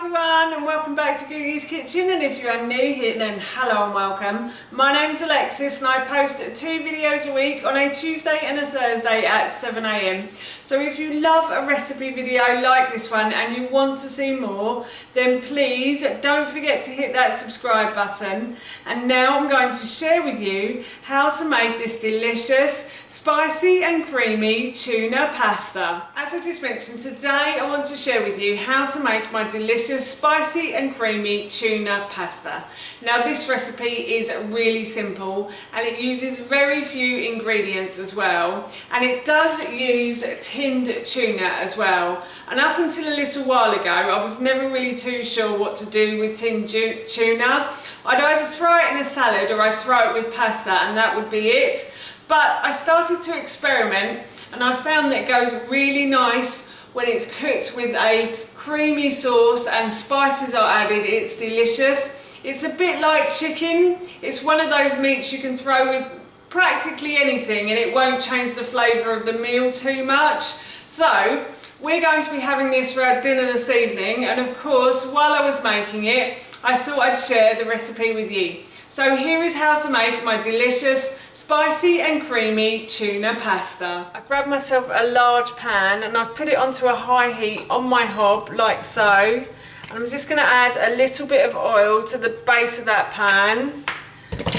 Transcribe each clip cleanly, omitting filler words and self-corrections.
everyone and welcome back to Googie's Kitchen, and if you are new here then hello and welcome. My name's Alexis and I post 2 videos a week on a Tuesday and a Thursday at 7 AM. So if you love a recipe video like this one and you want to see more, then please don't forget to hit that subscribe button. And now I'm going to share with you how to make this delicious, spicy and creamy tuna pasta. As I just mentioned, today I want to share with you how to make my delicious spicy and creamy tuna pasta. Now this recipe is really simple and it uses very few ingredients as well, and it does use tinned tuna as well. And up until a little while ago I was never really too sure what to do with tinned tuna. I'd either throw it in a salad or I'd throw it with pasta and that would be it. But I started to experiment and I found that it goes really nice when it's cooked with a creamy sauce and spices are added. It's delicious. It's a bit like chicken. It's one of those meats you can throw with practically anything and it won't change the flavour of the meal too much. So we're going to be having this for our dinner this evening, and of course while I was making it I thought I'd share the recipe with you. So here is how to make my delicious, spicy and creamy tuna pasta. I grabbed myself a large pan and I've put it onto a high heat on my hob like so. And I'm just going to add a little bit of oil to the base of that pan.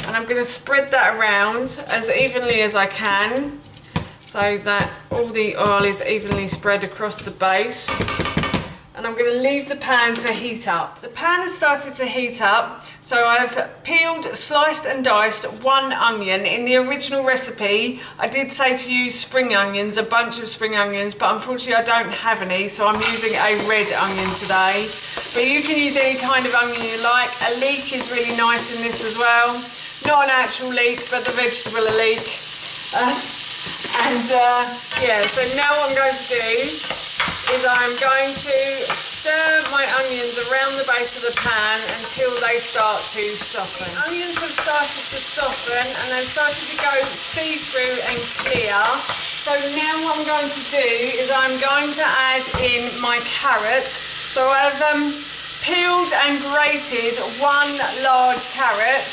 And I'm going to spread that around as evenly as I can so that all the oil is evenly spread across the base. And I'm going to leave the pan to heat up. The pan has started to heat up, so I've peeled, sliced and diced 1 onion. In the original recipe I did say to use spring onions, a bunch of spring onions, but unfortunately I don't have any, so I'm using a red onion today. But you can use any kind of onion you like. A leek is really nice in this as well. Not an actual leek, but the vegetable a leek. Yeah, so now what I'm going to do is I'm going to stir my onions around the base of the pan until they start to soften. Onions have started to soften and they've started to go see-through and clear. So now what I'm going to do is I'm going to add in my carrots. So I've peeled and grated 1 large carrot,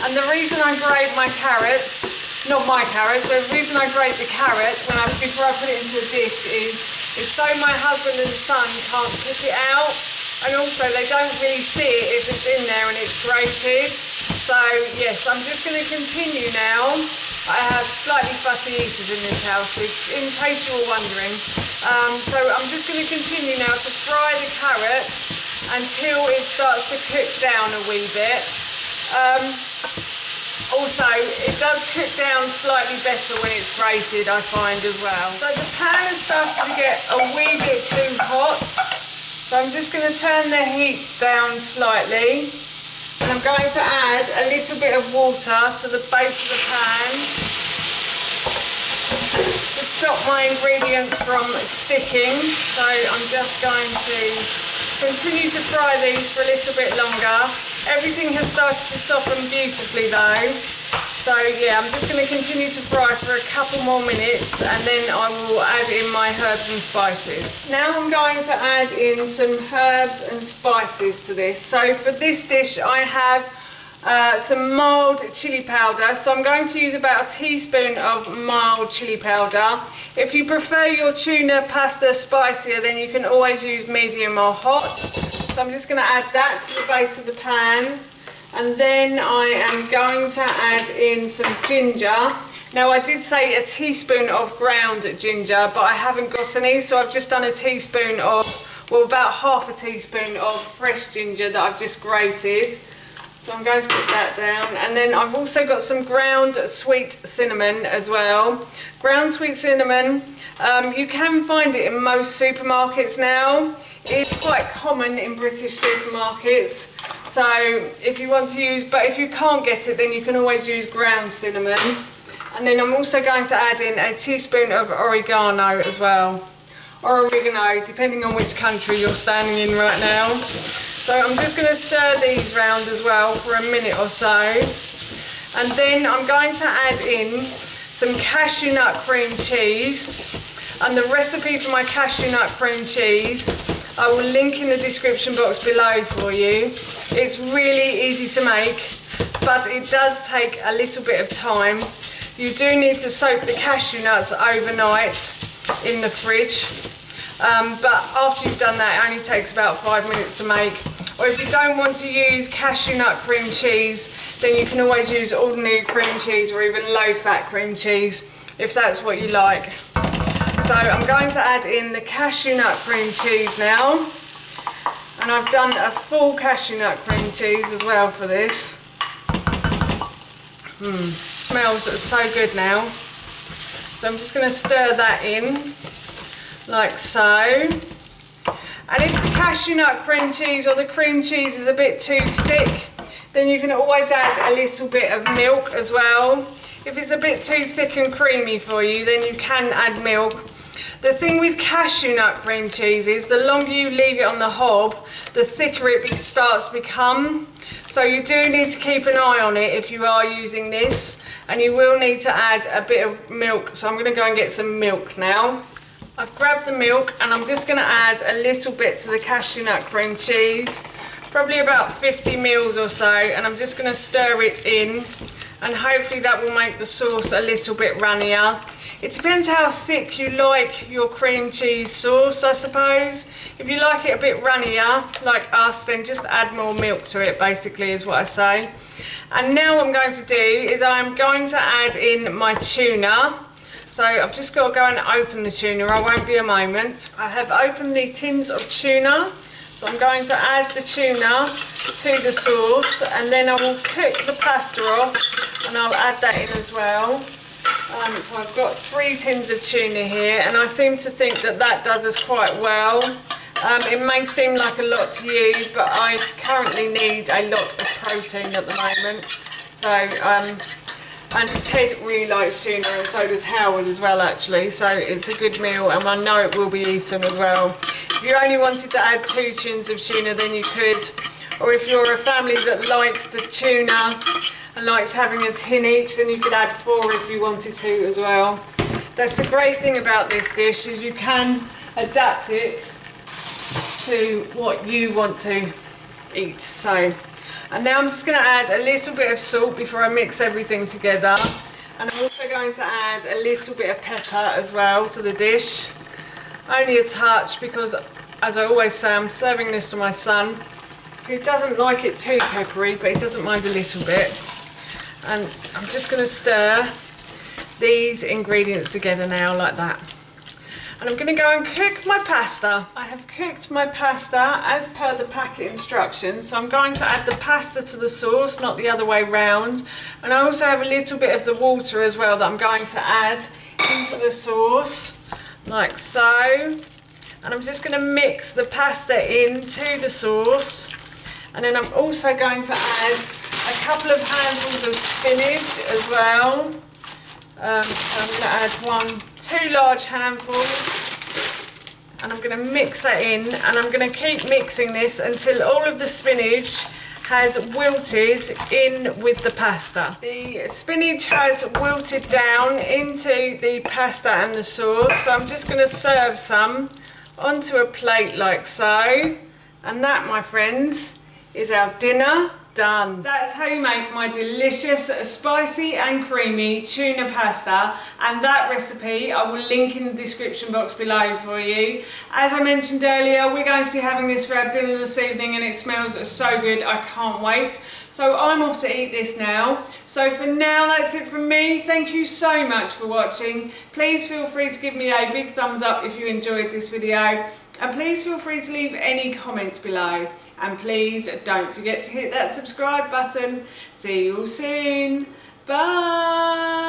and the reason I grate my carrots, not my carrots, the reason I grate the carrot before I put it into a dish is so my husband and son can't pick it out, and also they don't really see it if it's in there and it's grated. So yes, I'm just going to continue now. I have slightly fussy eaters in this house, in case you were wondering. So I'm just going to continue now to fry the carrot until it starts to cook down a wee bit. Also, it does cook down slightly better when it's grated, I find as well. So the pan has started to get a wee bit too hot. So I'm just going to turn the heat down slightly. And I'm going to add a little bit of water to the base of the pan to stop my ingredients from sticking. So I'm just going to continue to fry these for a little bit longer. Everything has started to soften beautifully though. So yeah, I'm just going to continue to fry for a couple more minutes and then I will add in my herbs and spices. Now I'm going to add in some herbs and spices to this. So for this dish I have some mild chili powder. So I'm going to use about a teaspoon of mild chili powder. If you prefer your tuna pasta spicier, then you can always use medium or hot. So I'm just going to add that to the base of the pan, and then I am going to add in some ginger. Now I did say a teaspoon of ground ginger, but I haven't got any, so I've just done a teaspoon of, well, about half a teaspoon of fresh ginger that I've just grated. So I'm going to put that down, and then I've also got some ground sweet cinnamon as well. Ground sweet cinnamon, you can find it in most supermarkets now. It's quite common in British supermarkets, so if you want to use, but if you can't get it then you can always use ground cinnamon. And then I'm also going to add in a teaspoon of oregano as well, or oregano depending on which country you're standing in right now. So I'm just going to stir these round as well for a minute or so, and then I'm going to add in some cashew nut cream cheese. And the recipe for my cashew nut cream cheese, I will link in the description box below for you. It's really easy to make, but it does take a little bit of time. You do need to soak the cashew nuts overnight in the fridge, but after you've done that, it only takes about 5 minutes to make. Or if you don't want to use cashew nut cream cheese, then you can always use ordinary cream cheese or even low-fat cream cheese, if that's what you like. So I'm going to add in the cashew nut cream cheese now, and I've done a full cashew nut cream cheese as well for this. Smells so good now. So I'm just going to stir that in like so. And if the cashew nut cream cheese or the cream cheese is a bit too thick, then you can always add a little bit of milk as well. If it's a bit too thick and creamy for you, then you can add milk. The thing with cashew nut cream cheese is the longer you leave it on the hob, the thicker it starts to become. So you do need to keep an eye on it if you are using this, and you will need to add a bit of milk. So I'm going to go and get some milk now. I've grabbed the milk and I'm just going to add a little bit to the cashew nut cream cheese, probably about 50 mils or so, and I'm just going to stir it in, and hopefully that will make the sauce a little bit runnier. It depends how thick you like your cream cheese sauce, I suppose. If you like it a bit runnier, like us, then just add more milk to it, basically, is what I say. And now what I'm going to do is I'm going to add in my tuna. So I've just got to go and open the tuna. I won't be a moment. I have opened the tins of tuna. So I'm going to add the tuna to the sauce, and then I will cook the pasta off, and I'll add that in as well. So I've got 3 tins of tuna here, and I seem to think that that does us quite well. It may seem like a lot to you, but I currently need a lot of protein at the moment. So, and Ted really likes tuna, and so does Howard as well, actually. So it's a good meal, and I know it will be eaten as well. If you only wanted to add 2 tins of tuna, then you could. Or if you're a family that likes the tuna and likes having a tin each, then you could add 4 if you wanted to as well. That's the great thing about this dish, is you can adapt it to what you want to eat. So, and now I'm just going to add a little bit of salt before I mix everything together, and I'm also going to add a little bit of pepper as well to the dish, only a touch, because as I always say, I'm serving this to my son, who doesn't like it too peppery, but he doesn't mind a little bit. And I'm just going to stir these ingredients together now like that. And I'm going to go and cook my pasta. I have cooked my pasta as per the packet instructions. So I'm going to add the pasta to the sauce, not the other way round. And I also have a little bit of the water as well that I'm going to add into the sauce, like so. And I'm just going to mix the pasta into the sauce. And then I'm also going to add a couple of handfuls of spinach as well. So I'm going to add 2 large handfuls, and I'm going to mix that in, and I'm going to keep mixing this until all of the spinach has wilted in with the pasta. The spinach has wilted down into the pasta and the sauce, so I'm just going to serve some onto a plate like so, and that, my friends, is our dinner done. That's how you make my delicious, spicy and creamy tuna pasta, and that recipe I will link in the description box below for you. As I mentioned earlier, we're going to be having this for our dinner this evening, and it smells so good, I can't wait. So I'm off to eat this now. So for now, that's it from me. Thank you so much for watching. Please feel free to give me a big thumbs up if you enjoyed this video. And please feel free to leave any comments below. And please don't forget to hit that subscribe button. See you all soon. Bye.